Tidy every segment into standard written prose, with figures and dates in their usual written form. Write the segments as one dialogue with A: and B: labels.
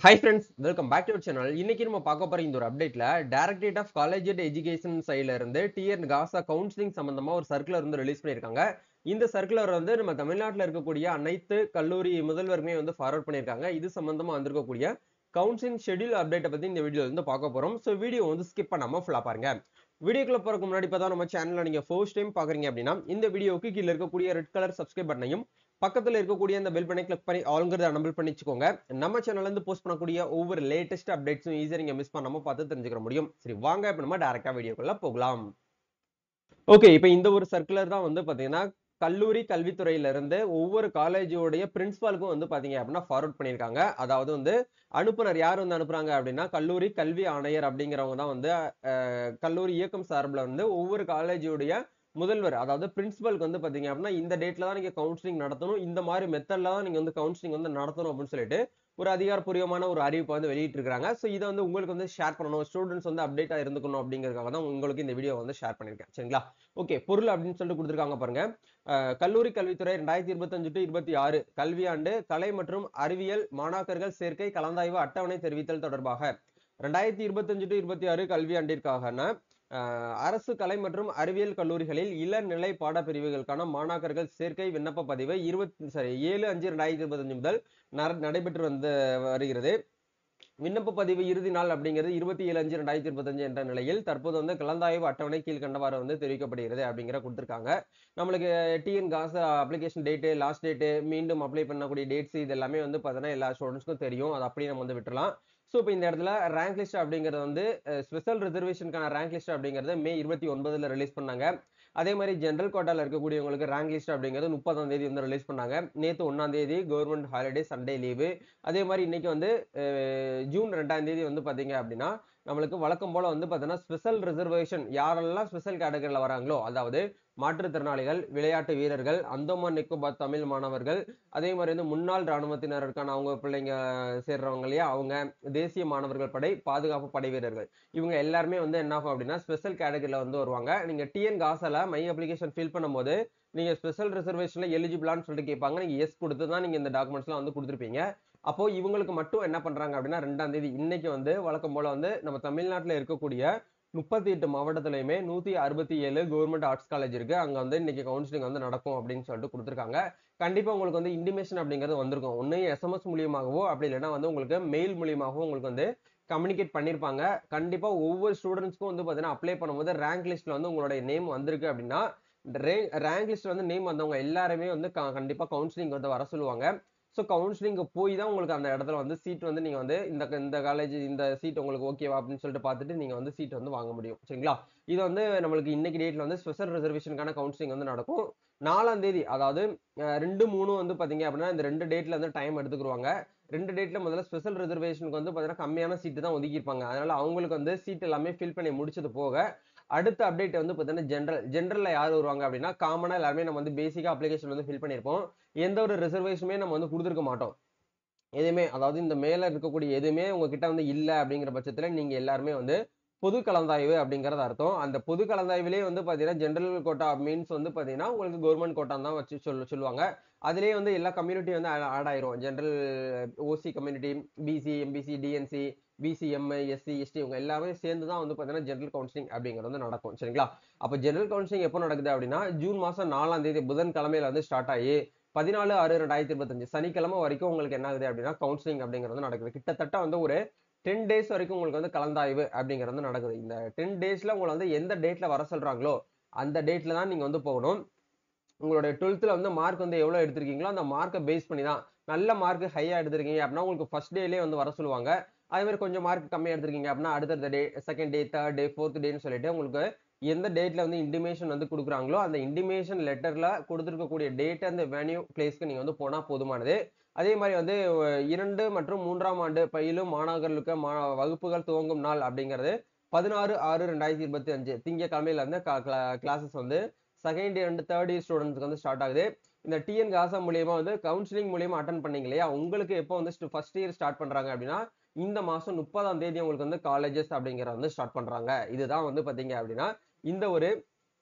A: Hi friends, welcome back to our channel. இன்னைக்கு நம்ம பார்க்க போற இந்த ஒரு அப்டேட்ல directorate of college and education சைடுல இருந்து டிஎன் காசா கவுன்சிலிங் சம்பந்தமா ஒரு சர்க்குலர் வந்து ரிலீஸ் பண்ணியிருக்காங்க. இந்த சர்க்குலர் வந்து நம்ம தமிழ்நாட்டில் இருக்கக்கூடிய அனைத்து கல்லூரி முதல்வருமே வந்து ஃபார்வர்ட் பண்ணியிருக்காங்க. இது சம்பந்தமா வந்திருக்கக்கூடிய கவுன்சிலிங் ஷெட்யூல் அப்டேட்டை பத்தி இந்த வீடியோல வந்து பார்க்க போறோம். ஸோ வீடியோ வந்து ஸ்கிப் பண்ணாம ஃபுல்லா பாருங்க. வீடியோக்குள்ள போறதுக்கு முன்னாடி இப்பதான் நம்ம சேனல்ல நீங்க ஃபர்ஸ்ட் டைம் பாக்குறீங்க அப்படின்னா இந்த வீடியோக்கு கீழே இருக்கக்கூடிய ரெட் கலர் சப்ஸ்கிரைப் பட்டனையும் பக்கத்துல இருக்கக்கூடிய அந்த பெல் பட்டனை கிளிக் பண்ணி ஆல்ங்கிறத எனபிள் பண்ணிச்சுக்கோங்க. நம்ம சேனல்ல இருந்து போஸ்ட் பண்ணக்கூடிய ஒவ்வொரு லேட்டஸ்ட் அப்டேட்ஸும் ஈஸியா நீங்க மிஸ் பண்ணாம பார்த்து தெரிஞ்சுக்க முடியும். சரி, வாங்க இப்ப நம்ம டைரக்டா வீடியோக்குள்ள போகலாம். ஓகே, இப்போ இந்த ஒரு சர்க்குலர் தான் வந்து பாத்தீங்கன்னா கல்லூரி கல்வித்துறையில இருந்து ஒவ்வொரு காலேஜோடைய பிரின்சிபாலுக்கும் வந்து பாத்தீங்க அப்படின்னா ஃபார்வர்ட் பண்ணியிருக்காங்க. அதாவது வந்து அனுப்புனர் யார் வந்து அனுப்புறாங்க அப்படின்னா கல்லூரி கல்வி ஆணையர் அப்படிங்கிறவங்க தான் வந்து கல்லூரி இயக்கம் சார்பில் வந்து ஒவ்வொரு காலேஜோடைய முதல்வர் அதாவது பிரின்சிபலுக்கு வந்து பாத்தீங்க அப்படின்னா இந்த டேட்ல தான் நீங்க கவுன்சிலிங் நடத்தணும், இந்த மாதிரி மெத்தட்ல தான் நீங்க வந்து கவுன்சிலிங் வந்து நடத்தணும் அப்படின்னு சொல்லிட்டு ஒரு அதிகாரப்பூர்வமான ஒரு அறிவிப்பை வந்து வெளியிட்டு இருக்காங்க. ஸோ இதை வந்து உங்களுக்கு வந்து ஷேர் பண்ணணும், ஸ்டூடெண்ட்ஸ் வந்து அப்டேட்டா இருந்துக்கணும் அப்படிங்கிறதுக்காக தான் உங்களுக்கு இந்த வீடியோ வந்து ஷேர் பண்ணிருக்கேன். சரிங்களா? ஓகே, பொருள் அப்படின்னு சொல்லிட்டு கொடுத்துருக்காங்க பாருங்க. கல்லூரி கல்வித்துறை 2025 டு 26 கல்வியாண்டு கலை மற்றும் அறிவியல் மாணாக்கர்கள் சேர்க்கை கலந்தாய்வு அட்டவணை தெரிவித்தல் தொடர்பாக 2025 டு 26 கல்வியாண்டிற்கான அரசு கலை மற்றும் அறிவியல் கல்லூரிகளில் இளநிலை பாடப்பிரிவுகளுக்கான மாணாக்கர்கள் சேர்க்கை விண்ணப்ப பதிவு 7/5/2025 முதல் நடைபெற்று வந்து வருகிறது. விண்ணப்ப பதிவு இறுதி நாள் அப்படிங்கிறது 27/5/2025 என்ற நிலையில் தற்போது வந்து கலந்தாய்வு அட்டவணை கீழ்கண்டவாறு வந்து தெரிவிக்கப்படுகிறது அப்படிங்கிற கொடுத்திருக்காங்க. நம்மளுக்கு டிஎன் காசு அப்ளிகேஷன் டேட்டு, லாஸ்ட் டேட்டு, மீண்டும் அப்ளை பண்ணக்கூடிய டேட்ஸ் இது எல்லாமே வந்து பார்த்தீங்கன்னா எல்லா ஸ்டூடெண்ட்ஸ்க்கும் தெரியும். அது அப்படியே நம்ம வந்து விட்டுலாம். ஸோ இப்போ இந்த இடத்துல ரேங்க் லிஸ்ட் அப்படிங்கிறது வந்து ஸ்பெஷல் ரிசர்வேஷனுக்கான ரேங்க் லிஸ்ட் அப்படிங்கிறது மே 29 ரிலீஸ் பண்ணாங்க. அதே மாதிரி ஜென்ரல் கோட்டால இருக்கக்கூடியவங்களுக்கு ரேங்க் லிஸ்ட் அப்படிங்கிறது 30ஆம் தேதி வந்து ரிலீஸ் பண்ணாங்க. நேற்று 1ஆம் தேதி கவர்மெண்ட் ஹாலிடே, சண்டே லீவு. அதே மாதிரி இன்னைக்கு வந்து ஜூன் 2ஆம் தேதி வந்து பாத்தீங்க அப்படின்னா நம்மளுக்கு வழக்கம் போல வந்து பாத்தீங்கன்னா ஸ்பெஷல் ரிசர்வேஷன் யாரெல்லாம் ஸ்பெஷல் கேட்டகரியில வராங்களோ, அதாவது மாற்றுத்திறனாளிகள், விளையாட்டு வீரர்கள், அந்தமான் நிக்கோபார் தமிழ் மாணவர்கள், அதே மாதிரி வந்து முன்னாள் ராணுவத்தினருக்கான அவங்க பிள்ளைங்க சேர்றவங்க இல்லையா அவங்க, தேசிய மாணவர்கள் படை, பாதுகாப்பு படை வீரர்கள், இவங்க எல்லாருமே வந்து என்ன ஆகும் அப்படின்னா ஸ்பெஷல் கேட்டகரியில வந்து வருவாங்க. நீங்க டிஎன் காசால மை அப்ளிகேஷன் ஃபில் பண்ணும்போது நீங்க ஸ்பெஷல் ரிசர்வேஷன்ல எலிஜிபிளான்னு சொல்லிட்டு கேட்பாங்க. நீங்க எஸ் கொடுத்து தான் நீங்க இந்த டாக்குமெண்ட்ஸ் எல்லாம் வந்து கொடுத்துருப்பீங்க. அப்போ இவங்களுக்கு மட்டும் என்ன பண்றாங்க அப்படின்னா 2ஆம் தேதி இன்னைக்கு வந்து வழக்கம் போல வந்து நம்ம தமிழ்நாட்டில் இருக்கக்கூடிய 38 மாவட்டத்திலையுமே 167 கவர்மெண்ட் ஆர்ட்ஸ் காலேஜ் இருக்கு. அங்க வந்து இன்னைக்கு கவுன்சிலிங் வந்து நடக்கும் அப்படின்னு சொல்லிட்டு கொடுத்துருக்காங்க. கண்டிப்பா உங்களுக்கு வந்து இன்டிமேஷன் அப்படிங்கிறது வந்திருக்கும். ஒன்னு எஸ்எம்எஸ் மூலியமாகவோ அப்படி இல்லைன்னா வந்து உங்களுக்கு மெயில் மூலியமாகவோ உங்களுக்கு வந்து கம்யூனிகேட் பண்ணிருப்பாங்க. கண்டிப்பா ஒவ்வொரு ஸ்டூடெண்ட்ஸ்க்கும் வந்து பாத்தீங்கன்னா அப்ளை பண்ணும்போது ரேங்க் லிஸ்ட்ல வந்து உங்களுடைய நேம் வந்திருக்கு அப்படின்னா ரேங்க் லிஸ்ட் வந்து நேம் வந்தவங்க எல்லாருமே வந்து கண்டிப்பா கவுன்சிலிங் வந்து வர சொல்லுவாங்க. ஸோ கவுன்சிலிங் போய் தான் உங்களுக்கு அந்த இடத்துல வந்து சீட் வந்து நீங்க வந்து இந்த காலேஜ் இந்த சீட் உங்களுக்கு ஓகேவா அப்படின்னு சொல்லிட்டு பார்த்துட்டு நீங்க வந்து சீட் வந்து வாங்க முடியும். சரிங்களா? இது வந்து நம்மளுக்கு இன்னைக்கு டேட்ல வந்து ஸ்பெஷல் ரிசர்வேஷனுக்கான கவுன்சிலிங் வந்து நடக்கும். 4ஆம் தேதி அதாவது 2, 3 வந்து பாத்தீங்க அப்படின்னா இந்த 2 டேட்ல வந்து டைம் எடுத்துக்கிருவாங்க. 2 டேட்ல முதல்ல ஸ்பெஷல் ரிசர்வேஷனுக்கு வந்து பாத்தீங்கன்னா கம்மியான சீட்டு தான் ஒதுக்கியிருப்பாங்க. அதனால அவங்களுக்கு வந்து சீட் எல்லாமே ஃபில் பண்ணி முடிச்சது போக அடுத்த அப்டேட் வந்து பாத்தீங்கன்னா ஜென்ரல்ல யார் வருவாங்க அப்படின்னா காமனா எல்லாருமே நம்ம வந்து பேசிக்கா அப்ளிகேஷன் வந்து ஃபில் பண்ணியிருப்போம். எந்த ஒரு ரிசர்வேஷனுமே நம்ம வந்து கொடுத்துருக்க மாட்டோம். எதுவுமே அதாவது இந்த மேல இருக்கக்கூடிய எதுவுமே உங்ககிட்ட வந்து இல்ல அப்படிங்கிற பட்சத்துல நீங்க எல்லாருமே வந்து பொது கலந்தாய்வு அப்படிங்கறது அர்த்தம். அந்த பொது கலந்தாய்விலே வந்து பாத்தீங்கன்னா ஜெனரல் கோட்டா மீன்ஸ் வந்து பாத்தீங்கன்னா உங்களுக்கு கவர்மெண்ட் கோட்டா தான் வச்சு சொல்லுவாங்க. அதுலயே வந்து எல்லா கம்யூனிட்டி வந்து ஆட் ஆயிரும். General, OC community, BC, MBC, DNC, BCM, SC, ST இவங்க எல்லாமே சேர்ந்து தான் வந்து பாத்தீங்கன்னா ஜெனரல் கவுன்சிலிங் அப்படிங்கிறது வந்து நடக்கும். சரிங்களா? அப்ப ஜெனரல் கவுன்சிலிங் எப்போ நடக்குது அப்படின்னா ஜூன் மாசம் 4ஆம் தேதி புதன் கிழமையில வந்து ஸ்டார்ட் ஆகி 14/6/2025 சனிக்கிழமை வரைக்கும் உங்களுக்கு என்ன ஆகுது அப்படின்னா கவுன்சிலிங் அப்படிங்கிறது நடக்குது. கிட்டத்தட்ட வந்து ஒரு 10 டேஸ் வரைக்கும் உங்களுக்கு வந்து கலந்தாய்வு அப்படிங்கிறது நடக்குது. இந்த 10 டேஸ்ல உங்களை வந்து எந்த டேட்ல வர சொல்றாங்களோ அந்த டேட்ல தான் நீங்க வந்து போகணும். உங்களுடைய 12th வந்து மார்க் வந்து எவ்வளவு எடுத்திருக்கீங்களோ அந்த மார்க்கை பேஸ் பண்ணி தான். நல்ல மார்க் ஹையா எடுத்திருக்கீங்க அப்படின்னா உங்களுக்கு ஃபர்ஸ்ட் டேலயே வந்து வர சொல்லுவாங்க. அதே மாதிரி கொஞ்சம் மார்க் கம்மியா எடுத்திருக்கீங்க அப்படின்னா அடுத்த day, second day, third day, fourth டேன்னு சொல்லிட்டு உங்களுக்கு எந்த டேட்ல வந்து இன்டிமேஷன் வந்து கொடுக்குறாங்களோ அந்த இன்டிமேஷன் லெட்டர்ல கொடுத்துருக்கக்கூடிய டேட் அந்த வென்யூ பிளேஸ்க்கு நீங்க வந்து போனா போதுமானது. அதே மாதிரி வந்து 2 மற்றும் 3ஆம் ஆண்டு பயிலும் மாணவர்களுக்கு வகுப்புகள் துவங்கும் நாள் அப்படிங்கிறது 16/6/2025 திங்கட்கிழமையில இருந்து கிளாஸஸ் வந்து second year and third year ஸ்டூடெண்ட்ஸ்க்கு வந்து ஸ்டார்ட் ஆகுது. இந்த டிஎன் காசா மூலியமா வந்து கவுன்சிலிங் மூலியமா அட்டன் பண்ணீங்க இல்லையா உங்களுக்கு எப்போ வந்து ஃபர்ஸ்ட் இயர் ஸ்டார்ட் பண்றாங்க அப்படின்னா இந்த மாசம் 30ஆம் தேதி உங்களுக்கு வந்து காலேஜஸ் அப்படிங்கறத வந்து ஸ்டார்ட் பண்றாங்க. இதுதான் வந்து பாத்தீங்க அப்படின்னா இந்த ஒரு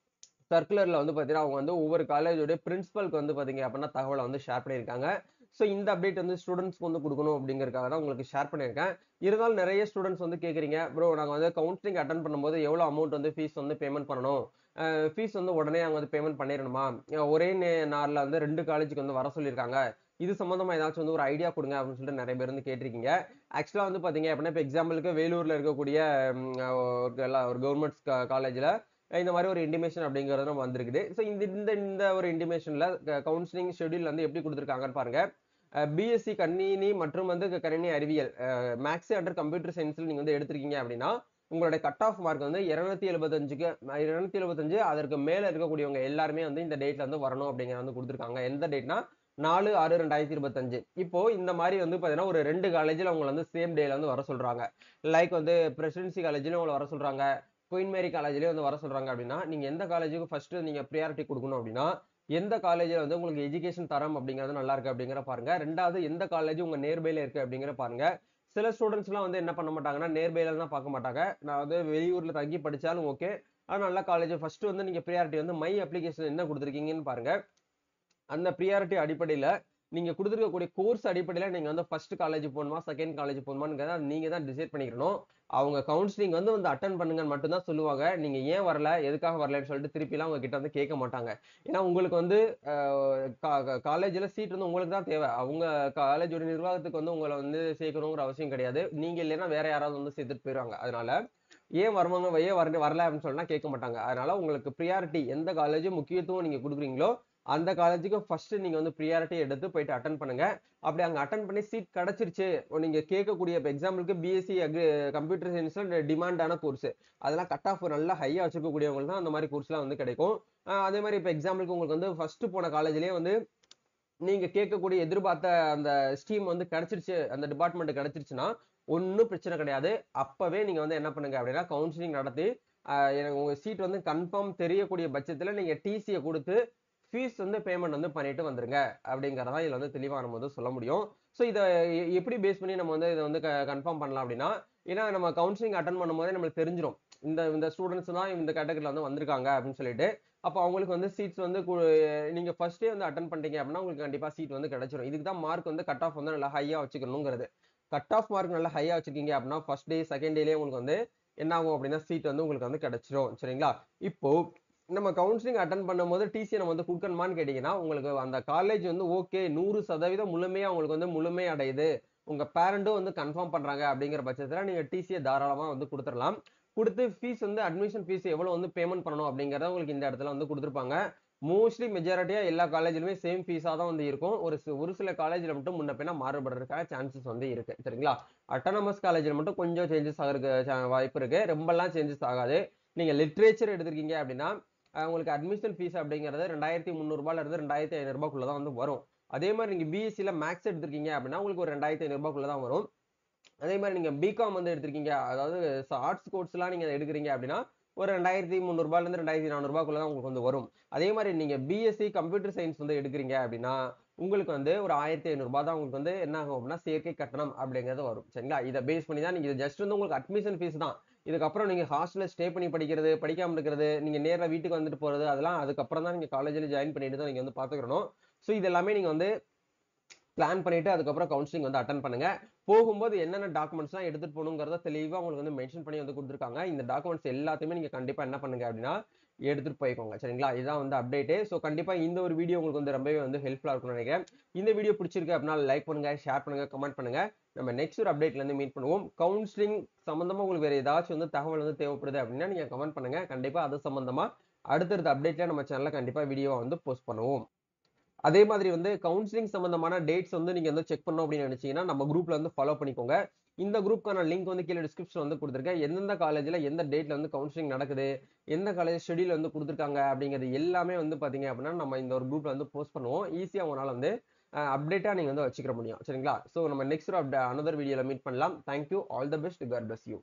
A: சர்க்குலர்ல வந்து பாத்தீங்கன்னா அவங்க வந்து ஒவ்வொரு காலேஜோட பிரின்சிபலுக்கு வந்து பாத்தீங்க அப்படின்னா தகவலை வந்து ஷேர் பண்ணியிருக்காங்க. ஸோ இந்த அப்டேட் வந்து ஸ்டூடெண்ட்ஸ்க்கு வந்து கொடுக்கணும் அப்படிங்கிறதுக்காக தான் உங்களுக்கு ஷேர் பண்ணியிருக்கேன். இருந்தாலும் நிறைய ஸ்டூடெண்ட்ஸ் வந்து கேட்குறீங்க, ப்ரோ நாங்கள் வந்து கவுன்சிலிங் அட்டன் பண்ணும்போது எவ்வளோ அமௌண்ட் வந்து ஃபீஸ் வந்து பேமெண்ட் பண்ணணும், ஃபீஸ் வந்து உடனே அவங்க வந்து பேமெண்ட் பண்ணிடணுமா, ஒரே நாளில் வந்து 2 காலேஜுக்கு வந்து வர சொல்லியிருக்காங்க, இது சம்பந்தமா ஏதாச்சும் வந்து ஒரு ஐடியா கொடுங்க அப்படின்னு சொல்லிட்டு நிறைய பேர் வந்து கேட்டிருக்கீங்க. ஆக்சுவலாக வந்து பார்த்தீங்க அப்படின்னா இப்போ எக்ஸாம்பிளுக்கு வேலூரில் இருக்கக்கூடிய ஒரு கவர்மெண்ட் காலேஜில் இந்த மாதிரி ஒரு இன்டிமேஷன் அப்படிங்கிறது நம்ம வந்திருக்குது. ஸோ இந்த இந்த இந்த ஒரு இன்டிமேஷன்ல கவுன்சிலிங் ஷெட்யூல் வந்து எப்படி கொடுத்துருக்காங்கன்னு பாருங்க. பிஎஸ்சி கணினி மற்றும் வந்து கணினி அறிவியல் மேக்ஸ் அண்டர் கம்ப்யூட்டர் சயின்ஸ்ல நீங்க வந்து எடுத்திருக்கீங்க அப்படின்னா உங்களுடைய கட் ஆஃப் மார்க் வந்து 275 அதற்கு மேல இருக்கக்கூடியவங்க எல்லாருமே வந்து இந்த டேட்ல வந்து வரணும் அப்படிங்கிற வந்து கொடுத்துருக்காங்க. எந்த டேட்னா 4/6/2025. இப்போ இந்த மாதிரி வந்து பாத்தீங்கன்னா ஒரு 2 காலேஜ்ல உங்களை வந்து சேம் டேல வந்து வர சொல்றாங்க. லைக் வந்து பிரசிடென்சி காலேஜ்லயும் உங்களை வர சொல்றாங்க, குயின் மேரி காலேஜ்லயும் வந்து வர சொல்றாங்க அப்படின்னா நீங்க எந்த காலேஜுக்கு ஃபர்ஸ்ட் நீங்க ப்ரியாரிட்டி கொடுக்கணும் அப்படின்னா எந்த காலேஜ்ல வந்து உங்களுக்கு எஜுகேஷன் தரம் அப்படிங்கிறது நல்லா இருக்கு அப்படிங்கிற பாருங்க. ரெண்டாவது எந்த காலேஜ் உங்க நேர்பையில இருக்கு அப்படிங்கிற பாருங்க. சில ஸ்டூடெண்ட்ஸ் எல்லாம் வந்து என்ன பண்ண மாட்டாங்கன்னா நேர்பையில தான் பார்க்க மாட்டாங்க. நான் வந்து வெளியூர்ல தங்கி படிச்சாலும் ஓகே, ஆனா நல்ல காலேஜ் ஃபர்ஸ்ட் வந்து நீங்க ப்ரியாரிட்டி வந்து மை அப்ளிகேஷன் என்ன கொடுத்துருக்கீங்கன்னு பாருங்க. அந்த ப்ரியாரிட்டி அடிப்படையில நீங்க கொடுத்துருக்கக்கூடிய கோர்ஸ் அடிப்படையில நீங்க வந்து ஃபர்ஸ்ட் காலேஜ் போகணுமா செகண்ட் காலேஜ் போகணுமான்னு நீங்க தான் டிசைட் பண்ணிக்கணும். அவங்க கவுன்சிலிங் வந்து அட்டன் பண்ணுங்கன்னு மட்டும் தான் சொல்லுவாங்க. நீங்க ஏன் வரல, எதுக்காக வரலன்னு சொல்லிட்டு திருப்பிலாம் உங்க கிட்ட வந்து கேட்க மாட்டாங்க. ஏன்னா உங்களுக்கு வந்து காலேஜ்ல சீட் வந்து உங்களுக்கு தான் தேவை. அவங்க காலேஜோட நிர்வாகத்துக்கு வந்து உங்களை வந்து சேர்க்கணுங்கிற அவசியம் கிடையாது. நீங்க இல்லைன்னா வேற யாராவது வந்து சேர்த்துட்டு போயிருவாங்க. அதனால ஏன் வருவாங்க, ஏன் வரல அப்படின்னு சொன்னா கேட்க மாட்டாங்க. அதனால உங்களுக்கு ப்ரியாரிட்டி எந்த காலேஜ் முக்கியத்துவம் நீங்க கொடுக்குறீங்களோ அந்த காலேஜுக்கு ஃபர்ஸ்ட் நீங்க வந்து ப்ரியாரிட்டி எடுத்து போயிட்டு அட்டன் பண்ணுங்க. அப்படி அங்க அட்டன் பண்ணி சீட் கிடைச்சிருச்சு, நீங்க கேட்கக்கூடிய எக்ஸாம்பிளுக்கு பிஎஸ்சி கம்ப்யூட்டர் சயின்ஸ்ல டிமாண்டான கோர்ஸ் அதெல்லாம் கட் ஆஃப் நல்லா ஹையா வச்சிருக்கக்கூடியவங்களுக்கு தான் அந்த மாதிரி கோர்ஸ்லாம் வந்து கிடைக்கும். அதே மாதிரி இப்போ எக்ஸாம்பிளுக்கு உங்களுக்கு வந்து ஃபர்ஸ்ட் போன காலேஜ்லயே வந்து நீங்க கேட்கக்கூடிய எதிர்பார்த்த அந்த ஸ்ட்ரீம் வந்து கிடைச்சிருச்சு, அந்த டிபார்ட்மெண்ட் கிடைச்சிருச்சுன்னா ஒன்றும் பிரச்சனை கிடையாது. அப்பவே நீங்க வந்து என்ன பண்ணுங்க அப்படின்னா கவுன்சிலிங் நடத்தி எனக்கு உங்க சீட் வந்து கன்ஃபார்ம் தெரியக்கூடிய பட்சத்துல நீங்க டிசியை கொடுத்து ஃபீஸ் வந்து பேமெண்ட் வந்து பண்ணிட்டு வந்துருங்க அப்படிங்கிறதா இதுல வந்து தெளிவா நம்ம வந்து சொல்ல முடியும். ஸோ இதை எப்படி பேஸ் பண்ணி நம்ம வந்து இதை வந்து கன்ஃபார்ம் பண்ணலாம் அப்படின்னா, ஏன்னா நம்ம கவுன்சிலிங் அட்டன் பண்ணும்போதே நம்மளுக்கு தெரிஞ்சிடும் இந்த இந்த ஸ்டூடெண்ட்ஸ் தான் இந்த கேட்டகரியில் வந்து வந்திருக்காங்க அப்படின்னு சொல்லிட்டு. அப்போ அவங்களுக்கு வந்து சீட்ஸ் வந்து நீங்க ஃபர்ஸ்டே வந்து அட்டன் பண்ணிட்டீங்க அப்படின்னா உங்களுக்கு கண்டிப்பா சீட் வந்து கிடைச்சிடும். இதுக்கு தான் மார்க் வந்து கட் ஆஃப் வந்து நல்லா ஹையா வச்சுக்கணுங்கிறது. கட் ஆஃப் மார்க் நல்லா ஹையா வச்சிருக்கீங்க அப்படின்னா ஃபர்ஸ்ட் டே செகண்ட் டேலேயே உங்களுக்கு வந்து என்ன ஆகும் அப்படின்னா சீட் வந்து உங்களுக்கு வந்து கிடைச்சிரும். சரிங்களா? இப்போ நம்ம கவுன்சிலிங் அட்டன் பண்ணும்போது டிசி நம்ம வந்து கொடுக்கணுமான்னு கேட்டீங்கன்னா உங்களுக்கு அந்த காலேஜ் வந்து ஓகே 100% முழுமையா உங்களுக்கு வந்து முழுமை அடையுது, உங்க பேரண்ட்டும் வந்து கன்ஃபார்ம் பண்றாங்க அப்படிங்கிற பட்சத்துல நீங்க டிசியை தாராளமா வந்து கொடுத்துடலாம். கொடுத்து ஃபீஸ் வந்து அட்மிஷன் ஃபீஸ் எவ்வளவு வந்து பேமெண்ட் பண்ணணும் அப்படிங்கறத உங்களுக்கு இந்த இடத்துல வந்து கொடுத்துருப்பாங்க. மோஸ்ட்லி மெஜாரிட்டியா எல்லா காலேஜ்லயுமே சேம் ஃபீஸா தான் வந்து இருக்கும். ஒரு சில காலேஜ்ல மட்டும் முன்ன பின்ன மாறுபடுறதுக்கான சான்சஸ் வந்து இருக்கு. சரிங்களா? அட்டானமஸ் காலேஜ்ல மட்டும் கொஞ்சம் சேஞ்சஸ் ஆகிறதுக்கு வாய்ப்பு இருக்கு. ரொம்பலாம் சேஞ்சஸ் ஆகாது. நீங்க லிட்ரேச்சர் எடுத்திருக்கீங்க அப்படின்னா உங்களுக்கு அட்மிஷன் ஃபீஸ் அப்படிங்கிறது 2300 இருந்து 2500 தான் வந்து வரும். அதே மாதிரி நீங்க பிஎஸ்சில மேக்ஸ் எடுத்திருக்கீங்க அப்படின்னா உங்களுக்கு ஒரு 2500 தான் வரும். அதே மாதிரி நீங்க பிகாம் வந்து எடுத்திருக்கீங்க, அதாவது ஆர்ட்ஸ் கோர்ஸ் எல்லாம் நீங்க எடுக்கிறீங்க அப்படின்னா ஒரு 2300 இருந்து 2400 தான் உங்களுக்கு வந்து வரும். அதே மாதிரி நீங்க பிஎஸ்சி கம்ப்யூட்டர் சயின்ஸ் வந்து எடுக்கிறீங்க அப்படின்னா உங்களுக்கு வந்து ஒரு 1500 தான் உங்களுக்கு வந்து என்ன ஆகும் அப்படின்னா சேர்க்கை கட்டணம் அப்படிங்கிறது வரும். சரிங்களா? இதை பேஸ் பண்ணி தான் நீங்க ஜஸ்ட் வந்து உங்களுக்கு அட்மிஷன் ஃபீஸ் தான். இதுக்கப்புறம் நீங்க ஹாஸ்டல்ல ஸ்டே பண்ணி படிக்கிறது, படிக்காம இருக்கிறது, நீங்க நேரா வீட்டுக்கு வந்துட்டு போறது அதெல்லாம் அதுக்கப்புறம் தான் நீங்க காலேஜ்ல ஜாயின் பண்ணிட்டு தான் நீங்க வந்து பாத்துக்கணும். ஸோ இது எல்லாமே நீங்க வந்து பிளான் பண்ணிட்டு அதுக்கப்புறம் கவுன்சிலிங் வந்து அட்டன் பண்ணுங்க. போகும்போது என்னென்ன டாக்குமெண்ட்ஸ்லாம் எடுத்துட்டு போகணுங்கிறத தெளிவா உங்களுக்கு வந்து மென்ஷன் பண்ணி வந்து கொடுத்துருக்காங்க. இந்த டாக்குமெண்ட்ஸ் எல்லாத்தையுமே நீங்க கண்டிப்பா என்ன பண்ணுங்க அப்படின்னா எடுத்துட்டு போய்க்கோங்க. சரிங்களா? இதுதான் வந்து அப்டேட். ஸோ கண்டிப்பா இந்த ஒரு வீடியோ உங்களுக்கு வந்து ரொம்பவே வந்து ஹெல்ப்ஃபுல்லா இருக்கும்னு நினைக்கிறேன். இந்த வீடியோ பிடிச்சிருக்கு அப்படின்னா லைக் பண்ணுங்க, ஷேர் பண்ணுங்க, கமெண்ட் பண்ணுங்க. நம்ம நெக்ஸ்ட் ஒரு அப்டேட்ல இருந்து மீட் பண்ணுவோம். கவுன்சிலிங் சம்பந்தமா உங்களுக்கு வேற ஏதாச்சும் வந்து தகவல் வந்து தேவைப்படுது அப்படின்னா நீங்க கமெண்ட் பண்ணுங்க. கண்டிப்பா அது சம்பந்தமா அடுத்தடுத்த அப்டேட்ல நம்ம சேனல்ல கண்டிப்பா வீடியோ வந்து போஸ்ட் பண்ணுவோம். அதே மாதிரி வந்து கவுன்சிலிங் சம்பந்தமான டேட்ஸ் வந்து நீங்க வந்து செக் பண்ணணும் அப்படின்னு நினைச்சீங்கன்னா நம்ம குரூப்ல வந்து ஃபாலோ பண்ணிக்கோங்க. இந்த குரூப்க்கான லிங்க் வந்து கீழே டிஸ்கிரிப்ஷன் வந்து கொடுத்துருக்கேன். எந்தெந்த காலேஜ்ல எந்த டேட்ல வந்து கவுன்சிலிங் நடக்குது, எந்த காலேஜ் ஷெடியூல் வந்து கொடுத்துருக்காங்க அப்படிங்கிறது எல்லாமே வந்து பாத்தீங்க அப்படின்னா நம்ம இந்த ஒரு குரூப்ல வந்து போஸ்ட் பண்ணுவோம். ஈஸியா உங்களால வந்து அப்டேட்டா நீங்க வந்து வச்சுக்கிற முடியும். சரிங்களா? ஸோ நம்ம நெக்ஸ்ட் ஒரு அனதர் வீடியோல மீட் பண்ணலாம். Thank you. All the best. God bless you.